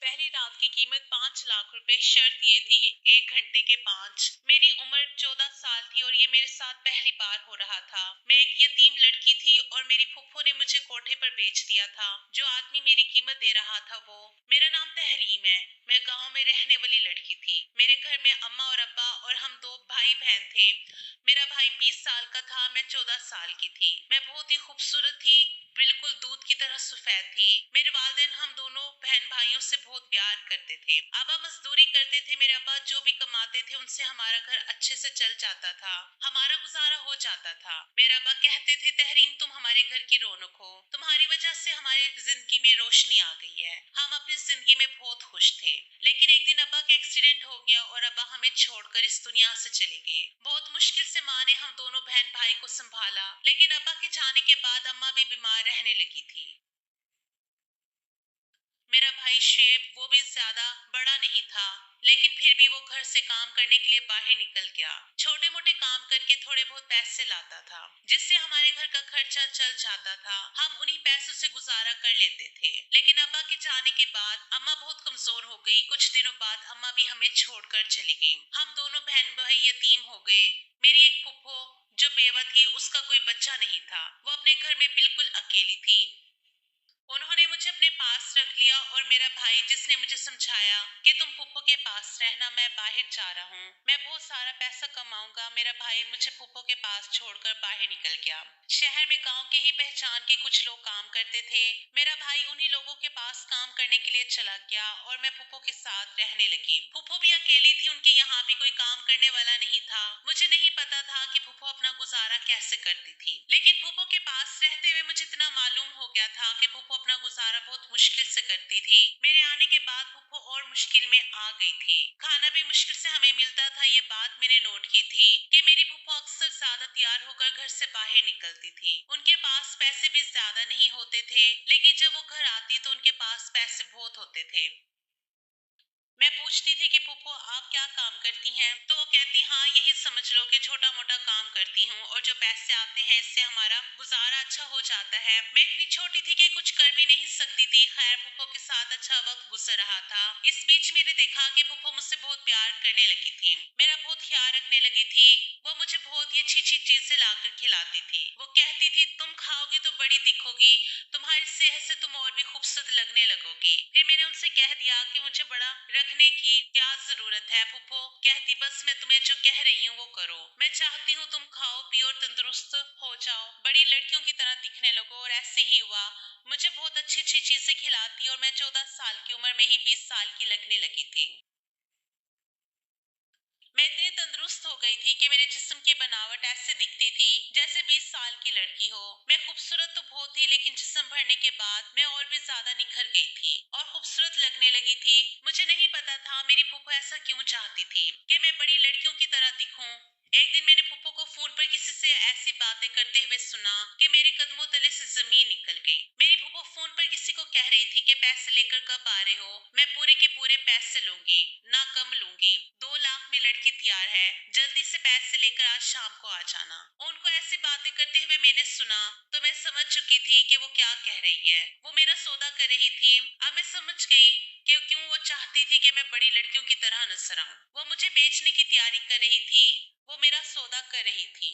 पहली रात की कीमत 5 लाख रुपए, शर्त ये थी 1 घंटे के 5। मेरी उम्र 14 साल थी और ये मेरे साथ पहली बार हो रहा था। मैं एक यतीम लड़की थी और मेरी फूफो ने मुझे कोठे पर बेच दिया था। जो आदमी मेरी कीमत दे रहा था वो, मेरा नाम तहरीम है। मैं गांव में रहने वाली लड़की थी। मेरे घर में अम्मा और अब्बा और हम 2 भाई बहन थे। मेरा भाई 20 साल का था, मैं 14 साल की थी। मैं बहुत ही खूबसूरत थी, बिल्कुल दूध की तरह सफेद थी। मेरे वालिदैन हम दोनों बहन भाइयों से बहुत प्यार करते थे। अब्बा मजदूरी करते थे, मेरे अब्बा जो भी कमाते थे उनसे हमारा घर अच्छे से चल जाता था, हमारा गुजारा हो जाता था। मेरे अब्बा कहते थे, तहरीम तुम हमारे घर की रौनक हो, तुम्हारी वजह से हमारी जिंदगी में रोशनी आ गई है। हम अपनी जिंदगी में बहुत खुश थे। लेकिन एक दिन अब्बा का एक्सीडेंट हो गया और अब्बा हमें छोड़कर इस दुनिया से चले गए। बहुत मुश्किल से माँ ने हम दोनों बहन भाई को संभाला, लेकिन अब्बा के जाने के बाद अम्मा भी बीमार रहने लगी थी। मेरा भाई शेब वो भी ज्यादा बड़ा नहीं था, लेकिन फिर भी वो घर से काम करने के लिए बाहर निकल गया। छोटे मोटे काम करके थोड़े बहुत पैसे लाता था, जिससे हमारे घर का खर्चा चल जाता था। हम उन्हीं पैसों से गुजारा कर लेते थे। लेकिन अब्बा के जाने के बाद अम्मा बहुत कमजोर हो गई। कुछ दिनों बाद अम्मा भी हमें छोड़कर चली गई। हम दोनों बहन भाई यतीम हो गए। मेरी एक फुफ्फो जो बेवा थी, उसका कोई बच्चा नहीं था। वो अपने घर में बिल्कुल अकेली थी। उन्होंने मुझे अपने पास रख लिया और मेरा भाई, जिसने मुझे समझाया कि तुम फूफो के पास रहना, मैं बाहर जा रहा हूँ, मैं बहुत सारा पैसा कमाऊंगा। मेरा भाई मुझे फूफो के पास छोड़कर बाहर निकल गया। शहर में गांव के ही पहचान के कुछ लोग काम करते थे। मेरा भाई उन्हीं लोगों के पास काम करने के लिए चला गया और मैं फूफो के साथ रहने लगी। फूफो भी अकेली थी, उनके यहाँ भी कोई काम करने वाला नहीं था। मुझे नहीं पता था कि फूफो अपना गुजारा कैसे करती थी, लेकिन फूफो के पास रहते हुए मुझे इतना मालूम हो गया था कि फूफो अपना गुजारा बहुत मुश्किल से करती थी। मेरे आने के बाद फूफो और मुश्किल में आ गई थी। खाना भी मुश्किल से हमें मिलता था। ये बात मैंने नोट की थी कि मेरी फूफो अक्सर ज्यादा तैयार होकर घर से बाहर निकलती थी। उनके पास पैसे भी ज्यादा नहीं होते थे, लेकिन जब वो घर आती तो उनके पास पैसे बहुत होते थे। मैं पूछती थी कि फूफो आप क्या काम करती हैं, तो वो कहती, हाँ यही समझ लो कि छोटा मोटा काम करती हूँ और जो पैसे आते हैं इससे हमारा गुजारा अच्छा हो जाता है। मैं इतनी छोटी थी कि कुछ कर भी नहीं सकती थी। खैर फूफो के साथ अच्छा वक्त गुजर रहा था। इस बीच मैंने देखा कि फूफो मुझसे बहुत प्यार करने लगी थी, मेरा बहुत ख्याल रखने लगी थी। वो मुझे बहुत ही अच्छी अच्छी चीजें लाकर खिलाती थी। वो कहती थी, तुम खाओगी तो बड़ी दिखोगी, तुम्हारी सेहत से तुम और भी खूबसूरत लगने लगोगी। फिर मैंने उनसे कह दिया कि मुझे बड़ा रखने की क्या जरूरत है। फूफो कहती, बस मैं तुम्हें जो कह रही हूँ वो करो। मैं चाहती हूँ तुम खाओ पियो और तंदुरुस्त हो जाओ, बड़ी लड़कियों की तरह दिखने लगो। और ऐसे ही हुआ। मुझे बहुत अच्छी अच्छी चीजें खिलाती और मैं 14 साल की उम्र में ही 20 साल की लगने लगी थी। मैं इतनी तंदुरुस्त हो गई थी कि मेरे जिस्म की बनावट ऐसे दिखती थी जैसे 20 साल की लड़की हो। मैं खूबसूरत तो बहुत थी, लेकिन जिस्म भरने के बाद मैं और भी ज्यादा निखर गई थी और खूबसूरत लगने लगी थी। मुझे नहीं पता था मेरी फूफो ऐसा क्यों चाहती थी कि मैं बड़ी लड़कियों की तरह दिखूं। एक दिन मैंने फूफो को फोन पर किसी से ऐसी बातें करते हुए सुना कि मेरे कदमों तले से जमीन निकल गई। मेरी फूफो फोन पर किसी को कह रही थी कि पैसे लेकर कब आ रहे हो, मैं पूरे के पूरे पैसे लूंगी, ना कम लूंगी। 2 लाख में लड़की तैयार है, जल्दी से पैसे लेकर आज शाम को आ जाना। उनको ऐसी बातें करते हुए मैंने सुना तो मैं समझ चुकी थी कि वो क्या कह रही है। वो मेरा सौदा कर रही थी। अब मैं समझ गई कि क्यों वो चाहती थी कि मैं बड़ी लड़कियों की तरह नजर आऊं। वो मुझे बेचने की तैयारी कर रही थी, वो मेरा सौदा कर रही थी।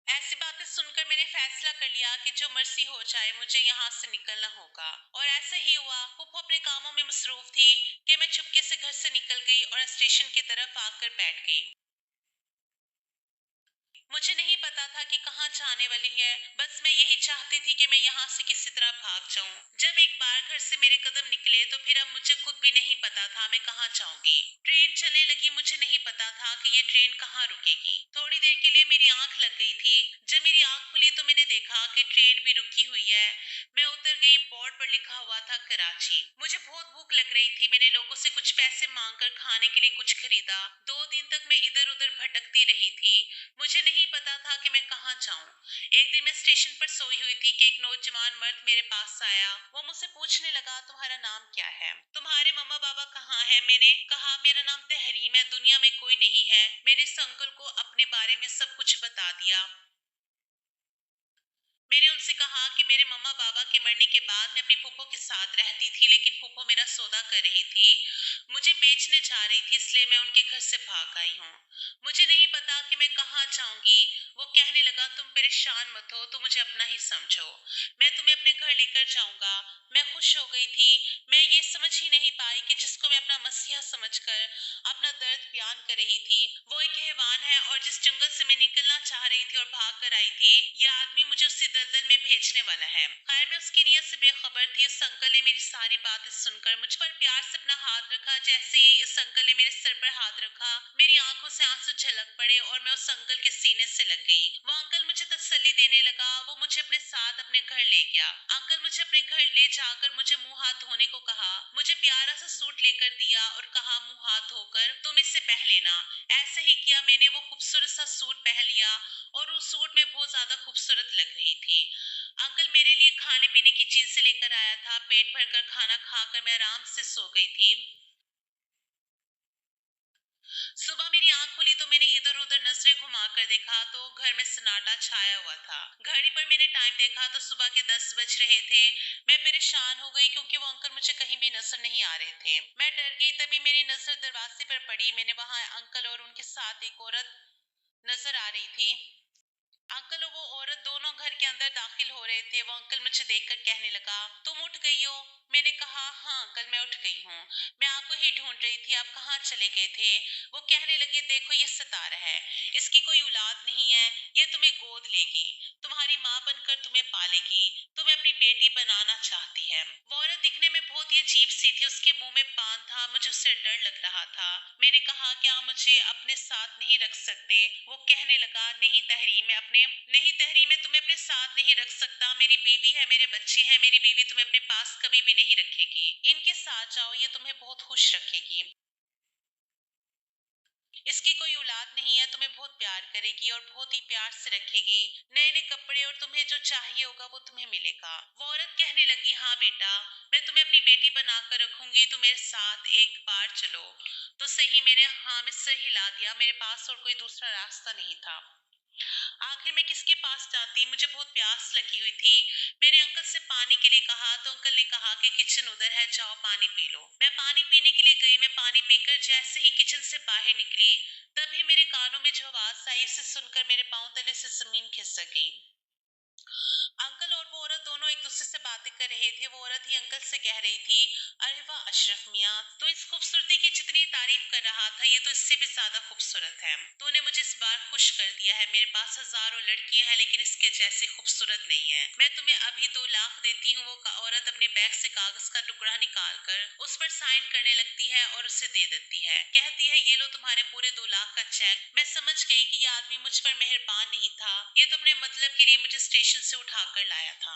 ऐसी बातें सुनकर मैंने फैसला कर लिया कि जो मर्जी हो जाए मुझे यहाँ से निकलना होगा। और ऐसा ही हुआ। फूफो अपने कामों में मसरूफ थी कि मैं चुपके से घर से निकल गई और स्टेशन की तरफ आकर बैठ गई। मुझे नहीं पता था कि कहाँ जाने वाली है, बस मैं यही चाहती थी कि मैं यहाँ से किसी तरह भाग जाऊं। जब एक बार घर से मेरे कदम निकले तो फिर अब मुझे खुद भी नहीं पता था मैं कहाँ जाऊंगी। ट्रेन चलने लगी, मुझे नहीं पता था कि ये ट्रेन कहाँ रुकेगी। थोड़ी देर के लिए मेरी आंख लग गई थी। जब मेरी आंख खुली तो मैंने देखा कि ट्रेन भी रुकी हुई है। मैं उतर गई। बोर्ड पर लिखा हुआ था कराची। मुझे बहुत भूख लग रही थी। मैंने लोगों से कुछ पैसे मांगकर खाने के लिए कुछ खरीदा। 2 दिन तक मैं इधर उधर भटकती रही थी। मुझे नहीं पता था कि मैं कहाँ जाऊं। एक दिन मैं स्टेशन पर सोई हुई थी कि एक नौजवान मर्द मेरे पास आया। वो मुझसे पूछने लगा, तुम्हारा नाम क्या है, तुम्हारे मम्मा पापा कहाँ हैं। मैंने कहा, मेरा नाम तहरीम है, दुनिया में कोई नहीं है। मैंने इस अंकल को अपने बारे में सब कुछ बता दिया। मैंने उनसे कहा कि मेरे मम्मा पापा के मरने के बाद मैं अपनी फूफो के साथ रहती थी, लेकिन फूफो मेरा सौदा कर रही थी, मुझे बेचने जा रही थी, इसलिए मैं उनके घर से भाग आई हूँ। मुझे नहीं पता कि मैं कहाँ जाऊंगी। वो कहने लगा, तुम परेशान मत हो, तुम मुझे अपना ही समझो, मैं तुम्हें अपने घर लेकर जाऊंगा। मैं खुश हो गई थी। मैं ये समझ ही नहीं पाई कि जिसको मैं अपना मसीहा समझकर अपना दर्द बयान कर रही थी, वो एक हैवान है, और जिस जंगल से मैं निकलना चाह रही थी और भाग कर आई थी, ये आदमी मुझे उसी दलदल में भेजने वाला है। खैर, मैं उसकी नीयत से बेखबर थी। उस अंकल ने मेरी सारी बातें सुनकर मुझ पर प्यार से अपना हाथ रखा। जैसे ही इस अंकल ने मेरे सर पर हाथ रखा, मेरी आंखों से आंसू झलक पड़े और मैं उस अंकल के सीने से लग गई। वो अंकल मुझे तसल्ली देने लगा। वो मुझे अपने साथ अपने घर ले गया। अंकल मुझे अपने घर ले जाकर मुझे मुंह हाथ धोने को कहा, मुझे प्यारा सा सूट लेकर दिया और कहा, मुंह हाथ धोकर तुम इसे पहन लेना। ऐसा ही किया। मैंने वो खूबसूरत सा सूट पहन लिया और उस सूट में बहुत ज्यादा खूबसूरत लग रही थी। अंकल मेरे लिए खाने पीने की चीज से लेकर आया था। पेट भरकर खाना खाकर मैं आराम से सो गई थी। सुबह मेरी आंख खुली तो मैंने इधर उधर नजरें घुमाकर देखा तो घर में सन्नाटा छाया हुआ था। घड़ी पर मैंने टाइम देखा तो सुबह के 10 बज रहे थे। मैं परेशान हो गई क्योंकि वो अंकल मुझे कहीं भी नजर नहीं आ रहे थे। मैं डर गई। तभी मेरी नजर दरवाजे पर पड़ी। मैंने वहां अंकल और उनके साथ एक औरत नजर आ रही थी। अंकल और वो औरत दोनों घर के अंदर दाखिल हो रहे थे। वो अंकल मुझे देखकर कहने लगा, तुम उठ गई हो? मैंने कहा, हाँ अंकल, मैं उठ गई हूँ। मैं आपको ही ढूंढ रही थी, आप कहाँ चले गए थे? वो कहने लगे, देखो ये सितारा है, इसकी कोई औलाद नहीं है, ये तुम्हें गोद लेगी, तुम्हारी माँ बनकर तुम्हें पालेगी, तुम्हें अपनी बेटी बनाना चाहती है। वो औरत दिखने में बहुत ही अजीब सी थी। उसके मुंह में पान था। मुझे उससे डर लग रहा था। मैंने कहा, क्या आप मुझे अपने साथ नहीं रख सकते? वो कहने लगा, नहीं तहरीम, मैं अपने नहीं तहरीम, मैं तुम्हें अपने साथ नहीं रख सकता। मेरी बीवी है, मेरे बच्चे हैं, मेरी बीवी तुम्हें अपने पास कभी भी नहीं रखेगी। इनके साथ जाओ, ये तुम्हें बहुत खुश रखेगी। इसकी कोई औलाद नहीं है, तुम्हें बहुत प्यार करेगी और बहुत ही प्यार से रखेगी। नए नए कपड़े और तुम्हें जो चाहिए होगा वो तुम्हें मिलेगा। वो औरत कहने लगी, हाँ बेटा, मैं तुम्हें अपनी बेटी बनाकर रखूंगी, तुम मेरे साथ एक बार चलो। तो सही, मैंने हाँ में सर हिला दिया। मेरे पास और कोई दूसरा रास्ता नहीं था। आखिर मैं किसके पास जाती? मुझे बहुत प्यास लगी हुई थी। मैंने अंकल से पानी के लिए कहा तो अंकल ने कहा कि किचन उधर है, जाओ पानी पी लो। मैं पानी पीने के लिए गई। मैं पानी पीकर जैसे ही किचन से बाहर निकली, तभी मेरे कानों में जो आवाज आई, इसे सुनकर मेरे पांव तले से जमीन खिसक गई। अंकल और वो औरत दोनों एक दूसरे से बातें कर रहे थे। वो औरत ही अंकल से कह रही थी, अरे वाह अशरफ मियाँ, तो इस खूबसूरती की जितनी तारीफ कर रहा था, ये तो इससे भी ज्यादा खूबसूरत है। तूने मुझे इस बार खुश कर दिया है। मेरे पास हजारों लड़कियां हैं, लेकिन इसके जैसी खूबसूरत नहीं है। मैं तुम्हें अभी 2 लाख देती हूँ। वो औरत अपने बैग से कागज का टुकड़ा निकाल कर उस पर साइन करने लगती है और उसे दे देती है। कहती है, ये लो तुम्हारे पूरे 2 लाख का चेक। मैं समझ गई कि ये आदमी मुझ पर मेहरबान नहीं था, ये तो अपने मतलब के लिए मुझे स्टेशन से उठाकर लाया था।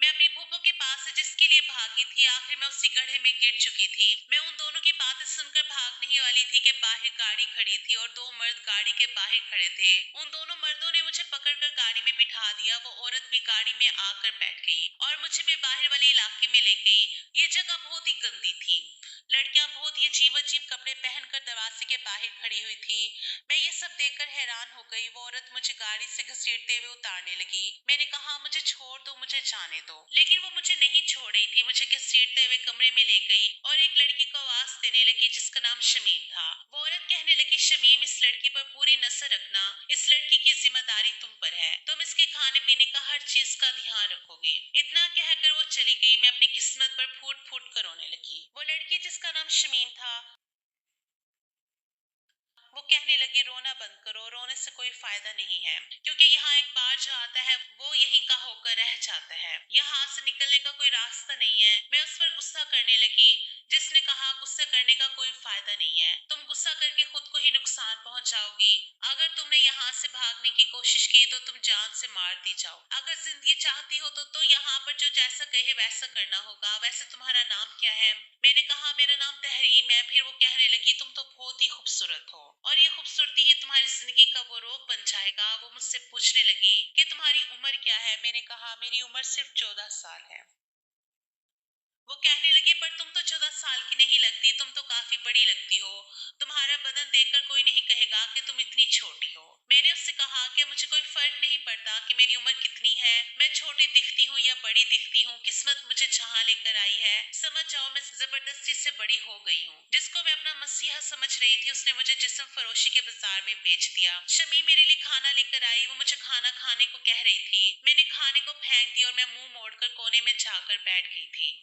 मैं अपनी फूफो के पास से जिसके लिए भागी थी, आखिर मैं उसी गड्ढे में गिर चुकी थी। मैं उन दोनों की बातें सुनकर भागने ही वाली थी कि बाहर गाड़ी खड़ी थी और 2 मर्द गाड़ी के बाहर खड़े थे। उन दोनों मर्दों ने मुझे पकड़कर गाड़ी में बिठा दिया। वो औरत भी गाड़ी में आकर बैठ गई और मुझे भी बाहर वाले इलाके में ले गई। ये जगह बहुत ही गंदी थी। लड़कियां बहुत ही अजीब अजीब कपड़े पहनकर दरवाजे के बाहर खड़ी हुई थी। मैं ये सब देखकर हैरान हो गई। वो औरत मुझे गाड़ी से घसीटते हुए उतारने लगी। मैंने कहा, मुझे छोड़ दो, मुझे जाने दो, लेकिन वो मुझे नहीं छोड़ रही थी। मुझे घसीटते हुए कमरे में ले गई और एक लड़की को आवाज देने लगी जिसका नाम शमीम था। वो औरत कहने लगी, शमीम, इस लड़की पर पूरी नजर रखना, इस लड़की की जिम्मेदारी तुम पर है, तुम इसके खाने पीने का हर चीज का ध्यान रखोगे। इतना कहकर वो चली गई। मैं अपनी किस्मत पर फूट फूट कर रोने लगी। वो लड़की जिसका नाम शमीम था, वो कहने लगी, रोना बंद करो, रोने से कोई फायदा नहीं है, क्योंकि यहाँ एक बार जो आता है वो यहीं का होकर रह जाता है। यहाँ से निकलने का कोई रास्ता नहीं है। मैं उस पर गुस्सा करने लगी, जिसने कहा, गुस्सा करने का कोई फायदा नहीं है, तुम गुस्सा करके खुद को ही नुकसान पहुंचाओगी। अगर तुमने यहाँ से भागने की कोशिश की तो तुम जान से मार दी जाओ। अगर जिंदगी चाहती हो तो यहाँ पर जो जैसा कहे वैसा करना होगा। वैसे तुम्हारा नाम क्या है? मैंने कहा, मेरा नाम तहरीम है। फिर वो कहने लगी, तुम तो बहुत ही खूबसूरत हो और ये खूबसूरती ही तुम्हारी जिंदगी का वो रोग बन जाएगा। वो मुझसे पूछने लगी कि तुम्हारी उम्र क्या है? मैंने कहा, मेरी उम्र सिर्फ 14 साल है। वो कहने लगी, पर तुम तो 14 साल की नहीं लगती, तुम तो काफी बड़ी लगती हो। तुम्हारा बदन देखकर कोई नहीं कहेगा कि तुम इतनी छोटी हो। मैंने उससे कहा कि मुझे कोई फर्क नहीं पड़ता कि मेरी उम्र कितनी है, मैं छोटी दिखती हूँ या बड़ी दिखती हूँ, किस्मत मुझे जहाँ लेकर आई है, समझ जाओ मैं जबरदस्ती से बड़ी हो गई हूँ। जिसको मैं अपना मसीहा समझ रही थी, उसने मुझे जिस्म फरोशी के बाजार में बेच दिया। शमी मेरे लिए खाना लेकर आई, वो मुझे खाना खाने को कह रही थी। मैंने खाने को फेंक दिया और मैं मुंह मोड़कर कोने में जाकर बैठ गई थी।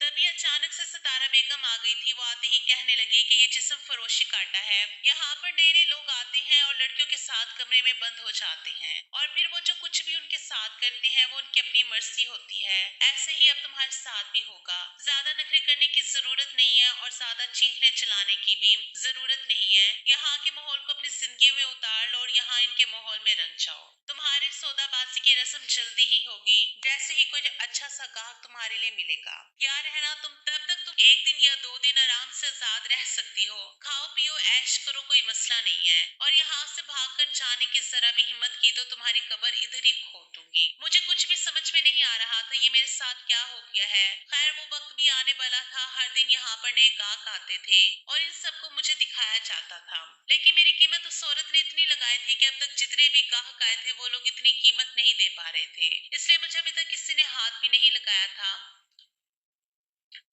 तभी अचानक से सितारा बेगम आ गई थी। वो आते ही कहने लगी कि ये जिस्म फरोशी का अड्डा है, यहाँ पर नए नए लोग आते हैं और लड़कियों के साथ कमरे में बंद हो जाते हैं, और फिर वो जो कुछ भी उनके साथ करते हैं वो उनकी अपनी मर्जी होती है। ऐसे ही अब तुम्हारे साथ भी होगा। ज्यादा नखरे करने की जरूरत नहीं है और ज्यादा चीखने चलाने की भी जरूरत नहीं है। यहाँ के माहौल को अपनी जिंदगी में उतार लो और यहाँ इनके माहौल में रंग जाओ। तुम्हारी सौदाबाजी की रस्म जल्दी ही होगी, जैसे ही कोई अच्छा सा गाहक तुम्हारे लिए मिलेगा। यार है ना, तुम तब तक तुम 1 दिन या 2 दिन आराम से आजाद रह सकती हो। खाओ पियो ऐश करो, कोई मसला नहीं है। और यहाँ से भागकर जाने की जरा भी हिम्मत की तो तुम्हारी कब्र इधर ही खोद दूंगी। मुझे कुछ भी समझ में नहीं आ रहा था ये मेरे साथ क्या हो गया है। खैर वो वक्त भी आने वाला था, हर दिन यहाँ पर नए गाहक आते थे और इन सबको मुझे दिखाया जाता था। लेकिन मेरी कीमत उस औरत ने इतनी लगाई थी कि अब तक जितने भी गाहक आए थे वो लोग इतनी कीमत नहीं दे पा रहे थे, इसलिए मुझे अभी तक किसी ने हाथ भी नहीं लगाया था।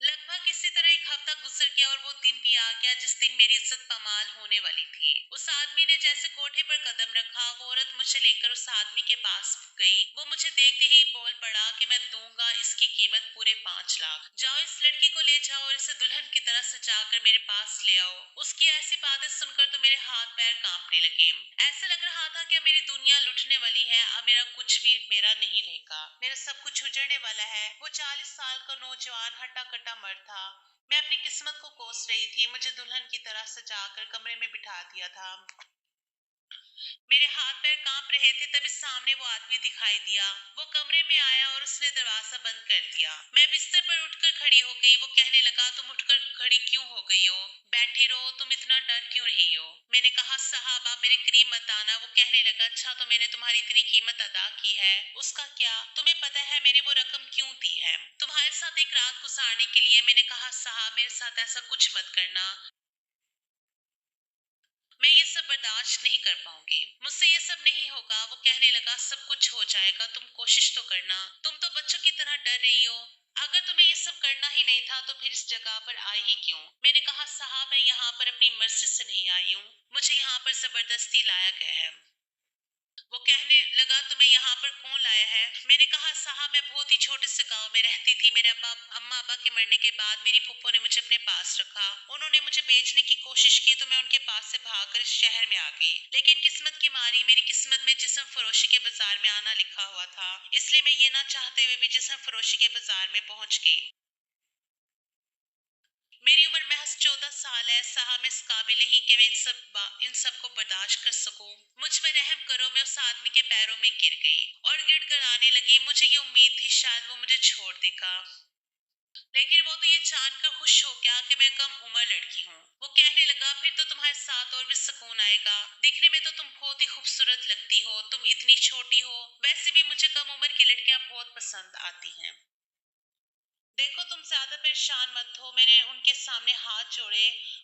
लगभग इसी तरह एक हफ्ता गुजर गया और वो दिन भी आ गया जिस दिन मेरी इज्जत पामाल होने वाली थी। उस आदमी ने जैसे कोठे पर कदम रखा, वो औरत मुझे लेकर उस आदमी के पास गई। वो मुझे देखते ही बोल पड़ा कि मैं दूंगा इसकी कीमत पूरे 5 लाख। जाओ इस लड़की को ले जाओ और इसे दुल्हन की तरह सजाकर मेरे पास ले आओ। उसकी ऐसी बातें सुनकर तो मेरे हाथ पैर कांपने लगे। ऐसा लग रहा था कि अब मेरी दुनिया लुटने वाली है, अब मेरा कुछ भी मेरा नहीं रहेगा, मेरा सब कुछ उजड़ने वाला है। वो 40 साल का नौजवान हट्टा कट्टा मर्द था। मैं अपनी किस्मत को कोस रही थी। मुझे दुल्हन की तरह सजाकर कमरे में बिठा दिया था। मेरे हाथ पैर कांप रहे थे, तभी सामने वो आदमी दिखाई दिया। वो कमरे में आया और उसने दरवाजा बंद कर दिया। मैं बिस्तर पर उठकर खड़ी हो गई। वो कहने लगा, तुम उठकर खड़ी क्यों हो गई हो? बैठी रहो, तुम इतना डर क्यों रही हो? मैंने कहा, साहब आप मेरे करीब मत आना। वो कहने लगा, अच्छा तो मैंने तुम्हारी इतनी कीमत अदा की है, उसका क्या? तुम्हें पता है मैंने वो रकम क्यों दी है? तुम्हारे साथ एक रात गुजारने के लिए। मैंने कहा, साहब मेरे साथ ऐसा कुछ मत करना, मैं ये सब बर्दाश्त नहीं कर पाऊंगी, मुझसे ये सब नहीं होगा। वो कहने लगा, सब कुछ हो जाएगा, तुम कोशिश तो करना। तुम तो बच्चों की तरह डर रही हो। अगर तुम्हें ये सब करना ही नहीं था तो फिर इस जगह पर आई ही क्यों? मैंने कहा, साहब मैं यहाँ पर अपनी मर्जी से नहीं आई हूँ, मुझे यहाँ पर जबरदस्ती लाया गया है। वो कहने लगा, तुम्हें यहाँ पर कौन लाया है? मैंने कहा, साहब मैं बहुत ही छोटे से गांव में रहती थी। मेरे अम्मा अब्बा के मरने के बाद मेरी फुप्पो ने मुझे अपने पास रखा। उन्होंने मुझे बेचने की कोशिश की तो मैं उनके पास से भागकर इस शहर में आ गई। लेकिन किस्मत की मारी मेरी किस्मत में जिस्म फरोशी के बाजार में आना लिखा हुआ था, इसलिए मैं ये ना चाहते हुए भी जिस्म फरोशी के बाजार में पहुंच गई। मेरी उम्र महज 14 साल है। साहब मैं इस काबिल नहीं कि मैं इन सब को बर्दाश्त कर सकूं। मुझ पर रहम करो। मैं उस आदमी के पैरों में गिर गई और गिड़गिड़ाने लगी। मुझे ये उम्मीद थी शायद वो मुझे छोड़ देगा, लेकिन वो तो ये जानकर खुश हो गया कि मैं कम उम्र लड़की हूँ। वो कहने लगा, फिर तो तुम्हारे साथ और भी सुकून आएगा। दिखने में तो तुम बहुत ही खूबसूरत लगती हो, तुम इतनी छोटी हो। वैसे भी मुझे कम उम्र की लड़कियां बहुत पसंद आती हैं। देखो तुम ज्यादा परेशान मत हो। मैंने उनके सामने हाथ जोड़े,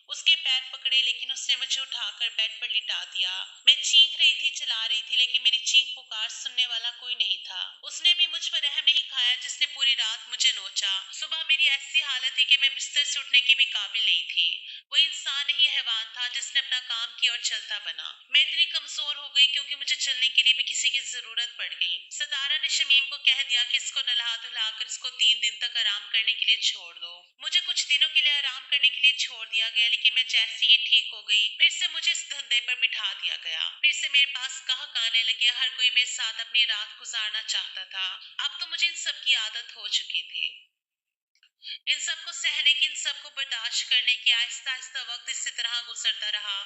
उसके पैर पकड़े, लेकिन उसने मुझे उठाकर बेड पर लिटा दिया। मैं चीख रही थी, चिल्ला रही थी, लेकिन मेरी चीख पुकार सुनने वाला कोई नहीं था। उसने भी मुझ पर रहम नहीं खाया जिसने पूरी रात मुझे नोचा। सुबह मेरी ऐसी हालत थी कि मैं बिस्तर से उठने की भी काबिल नहीं थी। वो इंसान नहीं हैवान था जिसने अपना काम किया और चलता बना। मैं इतनी कमजोर हो गई क्योंकि मुझे चलने के लिए भी किसी की जरूरत पड़ गई। सतारा ने शमीम को कह दिया कि इसको नहला धुला कर इसको 3 दिन तक आराम करने के लिए छोड़ दो। मुझे कुछ दिनों के लिए आराम करने के लिए छोड़ दिया गया, लेकिन मैं जैसे ही ठीक हो गई फिर से मुझे इस धंधे पर बिठा दिया गया। फिर से मेरे पास गाहक आने लगे। हर कोई मेरे साथ अपनी रात गुजारना चाहता था। अब तो मुझे इन सब की आदत हो चुकी थी, इन सब को सहने की, इन सब को बर्दाश्त करने की। आहिस्ता आहिस्ता वक्त इसी तरह गुजरता रहा।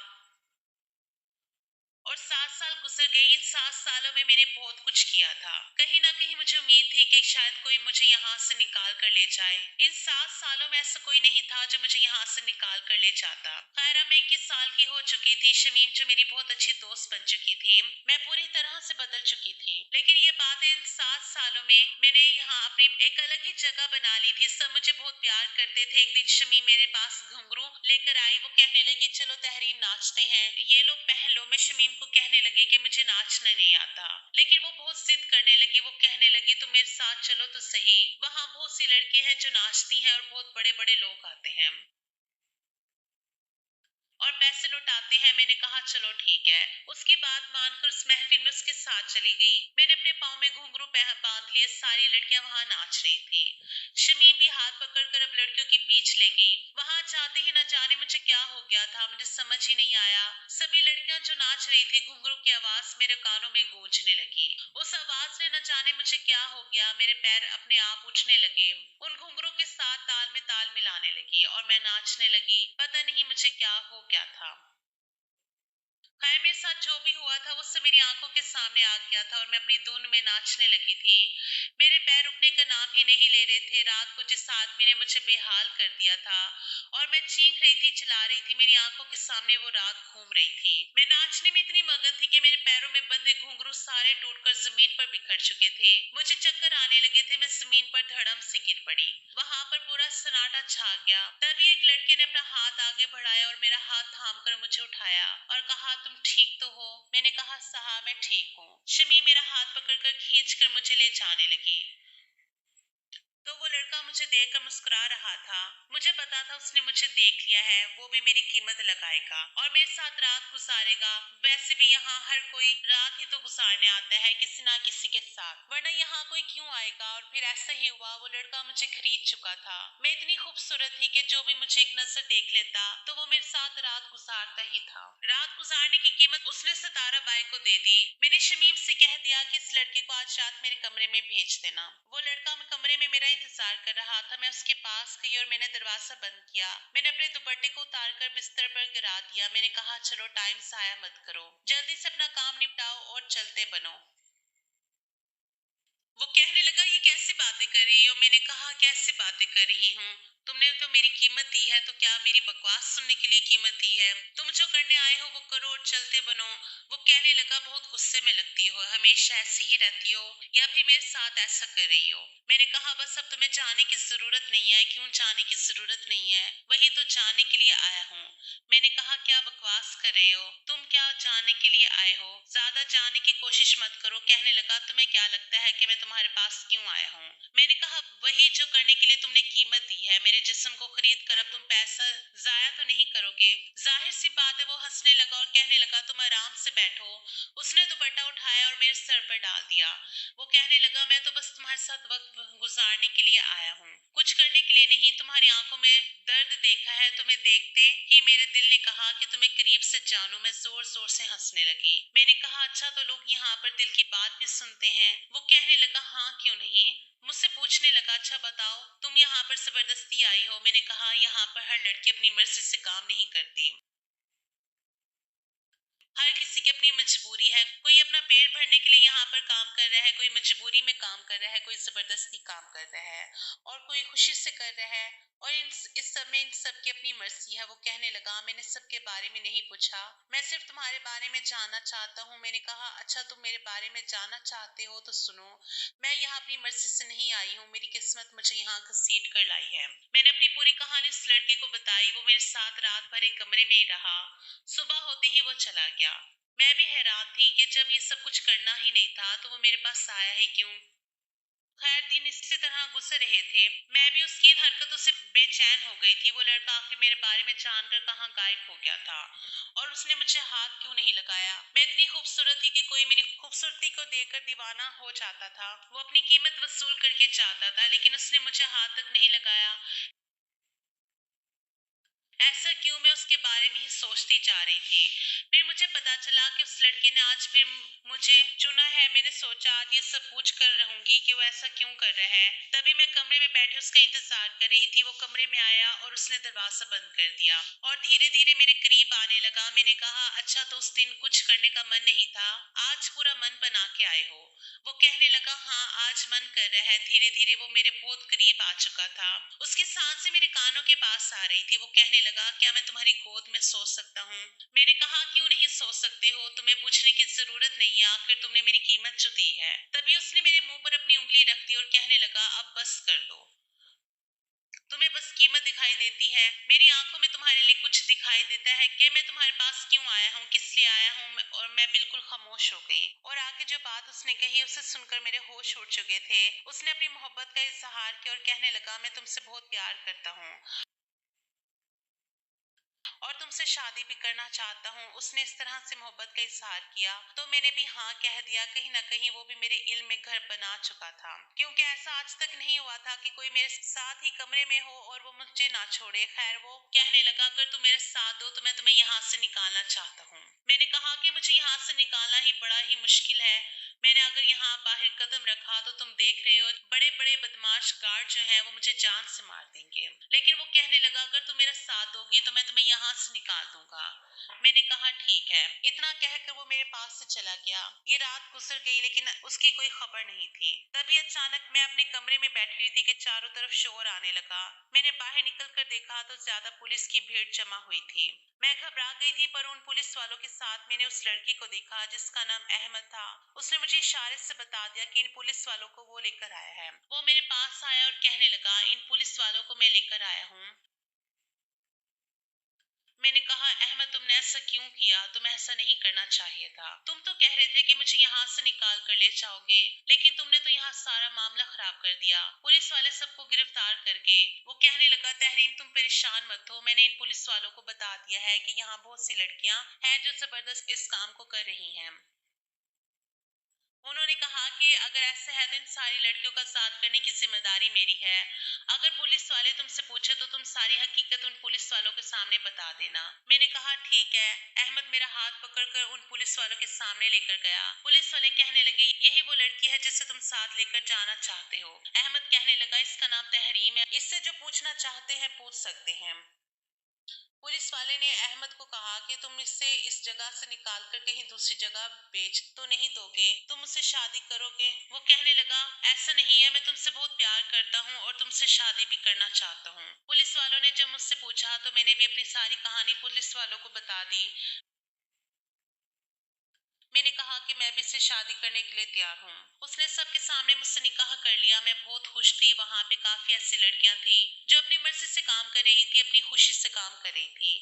और 7 साल गुजर गए। इन 7 सालों में मैंने बहुत कुछ किया था। कहीं ना कहीं मुझे उम्मीद थी कि शायद कोई मुझे यहाँ से निकाल कर ले जाए। इन 7 सालों में ऐसा कोई नहीं था जो मुझे यहाँ से निकाल कर ले जाता। खैर, अब मैं 21 साल की हो चुकी थी। शमीम जो मेरी बहुत अच्छी दोस्त बन चुकी थी, मैं पूरी तरह से बदल चुकी थी। लेकिन ये बात है, इन 7 सालों में मैंने यहाँ अपनी एक अलग ही जगह बना ली थी। सब मुझे बहुत प्यार करते थे। एक दिन शमीम मेरे पास घुंघरू लेकर आई। वो कहने लगी, चलो तहरीम नाचते हैं, ये लो पहन लो। मैं शमीम को कहने लगी कि मुझे नाचना नहीं आता, लेकिन वो बहुत जिद करने लगी। वो कहने लगी, तुम मेरे साथ चलो तो सही, वहाँ बहुत सी लड़के हैं जो नाचती हैं और बहुत बड़े बड़े लोग आते हैं और पैसे लौटाते हैं। मैंने कहा चलो ठीक है। उसकी बात मानकर उस महफिल में उसके साथ चली गई। मैंने अपने पाँव में घुंघरू बांध लिए। सारी लड़कियां वहां नाच रही थी। शमीम भी हाथ पकड़कर अब लड़कियों के बीच ले गई। वहां जाते ही न जाने मुझे क्या हो गया था, मुझे समझ ही नहीं आया। सभी लड़कियां जो नाच रही थी, घुंघरू की आवाज मेरे कानों में गूंजने लगी। उस आवाज ने न जाने मुझे क्या हो गया, मेरे पैर अपने आप उठने लगे। उन घुंघरू के साथ ताल में ताल मिलाने लगी और मैं नाचने लगी। पता नहीं मुझे क्या हो गया था। खैर, मेरे साथ जो भी हुआ था वो सब मेरी आंखों के सामने आ गया था और मैं अपनी धुन में नाचने लगी थी। मेरे पैर रुकने का नाम ही नहीं ले रहे थे। रात को जिस आदमी ने मुझे बेहाल कर दिया था और मैं चीख रही थी, चिल्ला रही थी, मेरी आंखों के सामने वो रात घूम रही थी। मैं नाचने में इतनी मगन थी कि मेरे पैरों में बंधे घुंघरू सारे टूटकर जमीन पर बिखर चुके थे। मुझे चक्कर आने लगे थे। मैं जमीन पर धड़म से गिर पड़ी। वहां पर पूरा सन्नाटा छा गया। तभी एक लड़के ने अपना हाथ आगे बढ़ाया और मेरा हाथ थाम कर मुझे उठाया और कहा, तुम ठीक तो हो? मैंने कहा, साहब मैं ठीक हूँ। शमी मेरा हाथ पकड़कर खींचकर मुझे ले जाने लगी। तो वो लड़का मुझे देखकर मुस्कुरा रहा था। मुझे पता था उसने मुझे देख लिया है, वो भी मेरी कीमत लगाएगा और मेरे साथ रात गुजारेगा। वैसे भी यहाँ हर कोई रात ही तो गुजारने आता है किसी ना किसी के साथ, वरना यहाँ कोई क्यों आएगा। और फिर ऐसा ही हुआ। वो लड़का मुझे खरीद चुका था। मैं इतनी खूबसूरत थी कि जो भी मुझे एक नजर देख लेता तो वो मेरे साथ रात गुजारता ही था। रात गुजारने की कीमत उसने सतारा बाई को दे दी। मैंने शमीम से कह दिया कि इस लड़के को आज रात मेरे कमरे में भेज देना। वो लड़का कमरे में मेरा इंतजार कर रहा था। मैं उसके पास गई और मैंने दरवाजा बंद किया। मैंने अपने दुपट्टे को उतारकर बिस्तर पर गिरा दिया। मैंने कहा, चलो टाइम जाया मत करो, जल्दी से अपना काम निपटाओ और चलते बनो। वो कहने लगा, ये कैसी बातें कर रही हो? मैंने कहा, कैसी बातें कर रही हूँ? तुमने तो मेरी कीमत दी है, तो क्या मेरी बकवास सुनने के लिए कीमत दी है? तुम जो करने आए हो वो करो और चलते बनो। वो कहने लगा, बहुत गुस्से में लगती हो, हमेशा ऐसी ही रहती हो या फिर मेरे साथ ऐसा कर रही हो? मैंने कहा, बस अब तुम्हें जाने की जरूरत नहीं है। क्यों जाने की जरूरत नहीं है? वही तो जाने के लिए आया हूँ। मैंने कहा, क्या बकवास कर रहे हो? तुम क्या जानने के लिए आए हो? ज्यादा जानने की कोशिश मत करो। कहने लगा, तुम्हें क्या लगता है कि मैं तुम्हारे पास क्यों आया हूँ? मैंने कहा, वही जो करने के लिए तुमने कीमत दी है। मेरे जिस्म को खरीद कर अब तुम पैसा जाया तो नहीं करोगे? जाहिर सी बात है। वो हंसने लगा और कहने लगा, तुम आराम से बैठो। उसने दुपट्टा उठाया और मेरे सर पर डाल दिया। वो कहने लगा, मैं तो बस तुम्हारे साथ वक्त गुजारने के लिए आया हूँ, कुछ करने के लिए नहीं। तुम्हारी आंखों में दर्द देखा है। तुम्हें देखते ही मेरे दिल ने कहा कि तुम्हें करीब से जानूं। मैं जोर जोर से हंसने लगी। मैंने कहा, अच्छा तो लोग यहाँ पर दिल की बात भी सुनते हैं? वो कहने लगा, हाँ क्यों नहीं। मुझसे पूछने लगा, अच्छा बताओ, तुम यहाँ पर जबरदस्ती आई हो? मैंने कहा, यहाँ पर हर लड़की अपनी मर्जी से काम नहीं करती। हर किसी की अपनी मजबूरी है। कोई अपना पेट भरने के लिए यहाँ पर काम कर रहा है, कोई मजबूरी में काम कर रहा है, कोई जबरदस्ती काम कर रहा है और कोई खुशी से कर रहा है। और इस सब में इन सब की अपनी मर्जी है। वो कहने लगा, मैंने सबके बारे में नहीं पूछा, मैं सिर्फ तुम्हारे बारे में जानना चाहता हूँ। मैंने कहा, अच्छा तुम मेरे बारे में जानना चाहते हो तो सुनो। मैं यहाँ अपनी मर्जी से नहीं आई हूँ। मेरी किस्मत मुझे यहाँ घसीट कर लाई है। मैंने अपनी पूरी कहानी उस लड़के को बताई। वो मेरे साथ रात भर एक कमरे में ही रहा। सुबह होते ही वो चला गया। मैं भी हैरान थी कि जब ये सब कुछ करना ही नहीं था तो वो मेरे पास आया ही क्यों। खैर, दिन इसी तरह गुजर रहे थे। मैं भी उसकी इन हरकतों से बेचैन हो गई थी। वो लड़का आखिर मेरे बारे में जानकर कहाँ गायब हो गया था और उसने मुझे हाथ क्यों नहीं लगाया? मैं इतनी खूबसूरत थी कि कोई मेरी खूबसूरती को देखकर दीवाना हो जाता था। वो अपनी कीमत वसूल करके जाता था, लेकिन उसने मुझे हाथ तक नहीं लगाया। ऐसा क्यों? मैं उसके बारे में ही सोचती जा रही थी। फिर मुझे पता चला कि उस लड़के ने आज फिर मुझे चुना है। मैंने सोचा आज ये सब पूछ कर रहूंगी कि वो ऐसा क्यों कर रहा है। तभी मैं कमरे में बैठी उसका इंतजार कर रही थी। वो कमरे में आया और उसने दरवाजा बंद कर दिया और धीरे धीरे मेरे करीब आने लगा। मैंने कहा, अच्छा तो उस दिन कुछ करने का मन नहीं था, आज पूरा मन बना के आए हो? वो कहने लगा, हाँ आज मन कर रहा है। धीरे धीरे वो मेरे बहुत करीब आ चुका था। उसकी सांसें मेरे कानों के पास आ रही थी। वो कहने लगा, क्या मैं तुम्हारी गोद में सो सकता हूँ? मैंने कहा, क्यों नहीं सो सकते हो, तुम्हें पूछने की जरूरत नहीं है, आखिर तुमने मेरी कीमत जो दी है। तभी उसने मेरे मुंह पर अपनी उंगली रख दी और कहने लगा, अब बस कर दो, तुम्हें बस कीमत दिखाई देती है। मेरी आंखों में तुम्हारे लिए कुछ दिखाई देता है कि मैं तुम्हारे पास क्यों आया हूँ, किस लिए आया हूँ? और मैं बिल्कुल खामोश हो गई। और आगे जो बात उसने कही उसे सुनकर मेरे होश उड़ चुके थे। उसने अपनी मोहब्बत का इजहार किया और कहने लगा, मैं तुमसे बहुत प्यार करता हूँ और तुमसे शादी भी करना चाहता हूँ। उसने इस तरह से मोहब्बत का इजहार किया तो मैंने भी हाँ कह दिया। कहीं ना कहीं वो भी मेरे इल्म में घर बना चुका था, क्योंकि ऐसा आज तक नहीं हुआ था कि कोई मेरे साथ ही कमरे में हो और वो मुझे ना छोड़े। खैर वो कहने लगा, अगर तुम मेरे साथ दो तो मैं तुम्हें यहाँ से निकालना चाहता हूँ। मैंने कहा कि मुझे यहाँ से निकालना ही बड़ा ही मुश्किल है। मैंने अगर यहाँ बाहर कदम रखा तो तुम देख रहे हो बड़े बड़े बदमाश गार्ड जो हैं वो मुझे जान से मार देंगे। लेकिन वो कहने लगा, अगर तुम मेरा साथ दोगी तो मैं तुम्हें यहाँ से निकाल दूंगा। मैंने कहा ठीक है। इतना कहकर वो मेरे पास से चला गया। ये रात गुजर गई लेकिन उसकी कोई खबर नहीं थी। तभी अचानक मैं अपने कमरे में बैठी हुई थी कि चारों तरफ शोर आने लगा। मैंने बाहर निकल कर देखा तो ज्यादा पुलिस की भीड़ जमा हुई थी। मैं घबरा गई थी, पर उन पुलिस वालों के साथ मैंने उस लड़के को देखा जिसका नाम अहमद था। उसने मुझे इशारे से बता दिया कि इन पुलिस वालों को वो लेकर आया है। वो मेरे पास आया और कहने लगा, इन पुलिस वालों को मैं लेकर आया हूँ। मैंने कहा, अहमद तुमने ऐसा क्यों किया? तुम्हें ऐसा नहीं करना चाहिए था। तुम तो कह रहे थे कि मुझे यहाँ से निकाल कर ले जाओगे, लेकिन तुमने तो यहाँ सारा मामला खराब कर दिया। पुलिस वाले सबको गिरफ्तार कर गए। वो कहने लगा, तहरीन तुम परेशान मत हो, मैंने इन पुलिस वालों को बता दिया है कि यहाँ बहुत सी लड़कियां हैं जो जबरदस्त इस काम को कर रही हैं। उन्होंने कहा कि अगर ऐसा है तो इन सारी लड़कियों का साथ करने की जिम्मेदारी मेरी है। अगर पुलिस वाले तुमसे पूछे तो तुम सारी हकीकत उन पुलिस वालों के सामने बता देना। मैंने कहा ठीक है। अहमद मेरा हाथ पकड़कर उन पुलिस वालों के सामने लेकर गया। पुलिस वाले कहने लगे, यही वो लड़की है जिसे तुम साथ लेकर जाना चाहते हो। अहमद कहने लगा, इसका नाम तहरीम है, इससे जो पूछना चाहते हैं पूछ सकते हैं। पुलिस वाले ने अहमद को कहा कि तुम इसे इस जगह से निकाल कर कहीं दूसरी जगह बेच तो नहीं दोगे, तुम उससे शादी करोगे? वो कहने लगा, ऐसा नहीं है, मैं तुमसे बहुत प्यार करता हूँ और तुमसे शादी भी करना चाहता हूँ। पुलिस वालों ने जब मुझसे पूछा तो मैंने भी अपनी सारी कहानी पुलिस वालों को बता दी। मैंने कहा कि मैं भी इससे शादी करने के लिए तैयार हूँ। उसने सबके सामने मुझसे निकाह कर लिया। मैं बहुत खुश थी। वहाँ पे काफी ऐसी लड़कियां थी जो अपनी मर्जी से काम कर रही थी, अपनी खुशी से काम कर रही थी,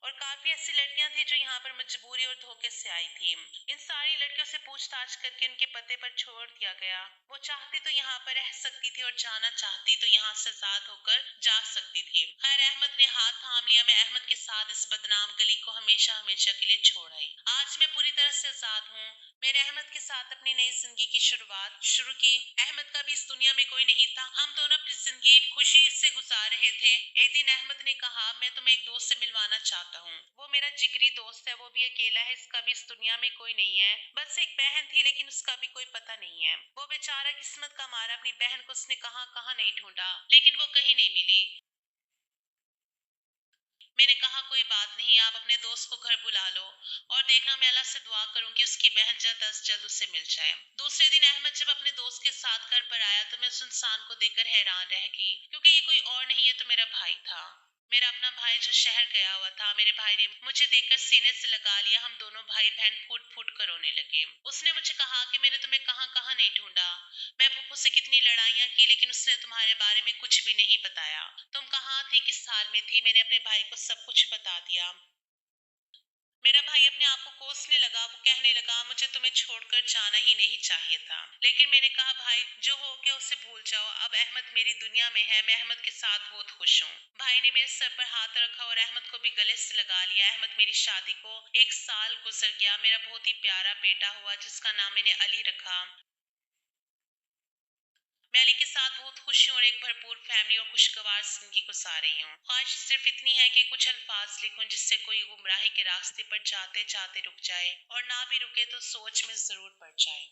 और काफी ऐसी लड़कियां थी जो यहाँ पर मजबूरी और धोखे से आई थी। इन सारी लड़कियों से पूछताछ करके उनके पते पर छोड़ दिया गया। वो चाहती तो यहाँ पर रह सकती थी और जाना चाहती तो यहाँ से आजाद होकर जा सकती थी। खैर अहमद ने हाथ थाम लिया। मैं अहमद के साथ इस बदनाम गली को हमेशा हमेशा के लिए छोड़ आई। आज मैं पूरी तरह से आजाद हूँ। मैंने अहमद के साथ अपनी नई जिंदगी की शुरुआत शुरू की। अहमद का भी इस दुनिया में कोई नहीं था। हम दोनों अपनी जिंदगी खुशी से गुजार रहे थे। एक दिन अहमद ने कहा, मैं तुम्हें एक दोस्त से मिलवाना चाहता हूँ। वो मेरा जिगरी दोस्त है, वो भी अकेला है, इसका भी इस दुनिया में कोई नहीं है। बस एक बहन थी लेकिन उसका भी कोई पता नहीं है। वो बेचारा किस्मत का मारा अपनी बहन को उसने कहाँ कहाँ नहीं ढूंढा, लेकिन वो कहीं नहीं मिली। मैंने कहा, कोई बात नहीं, आप अपने दोस्त को घर बुला लो और देखना, मैं अल्लाह से दुआ करूंगी उसकी बहन जल्द अज जल्द उसे मिल जाए। दूसरे दिन अहमद जब अपने दोस्त के साथ घर पर आया तो मैं उस इंसान को देखकर हैरान रह गई, क्योंकि ये कोई और नहीं, ये तो मेरा भाई था। मेरा अपना भाई जो शहर गया हुआ था। मेरे भाई ने मुझे देखकर सीने से लगा लिया। हम दोनों भाई बहन फूट फूट कर रोने लगे। उसने मुझे कहा कि मैंने तुम्हें कहाँ कहाँ नहीं ढूंढा। मैं फूफू से कितनी लड़ाइयाँ की लेकिन उसने तुम्हारे बारे में कुछ भी नहीं बताया। तुम कहाँ थी, किस साल में थी? मैंने अपने भाई को सब कुछ बता दिया। मेरा भाई अपने आप को कोसने लगा। वो कहने लगा, मुझे तुम्हें छोड़कर जाना ही नहीं चाहिए था। लेकिन मैंने कहा, भाई जो हो गया उसे भूल जाओ। अब अहमद मेरी दुनिया में है। मैं अहमद के साथ बहुत खुश हूँ। भाई ने मेरे सर पर हाथ रखा और अहमद को भी गले से लगा लिया। अहमद मेरी शादी को 1 साल गुजर गया। मेरा बहुत ही प्यारा बेटा हुआ जिसका नाम मैंने अली रखा। मैं अली के साथ बहुत खुश हूँ और एक भरपूर फैमिली और खुशगवार जिंदगी गुजार रही हूँ। ख्वाहिश सिर्फ इतनी है कि कुछ अल्फाज लिखूं जिससे कोई गुमराही के रास्ते पर जाते जाते रुक जाए, और ना भी रुके तो सोच में जरूर पड़ जाए।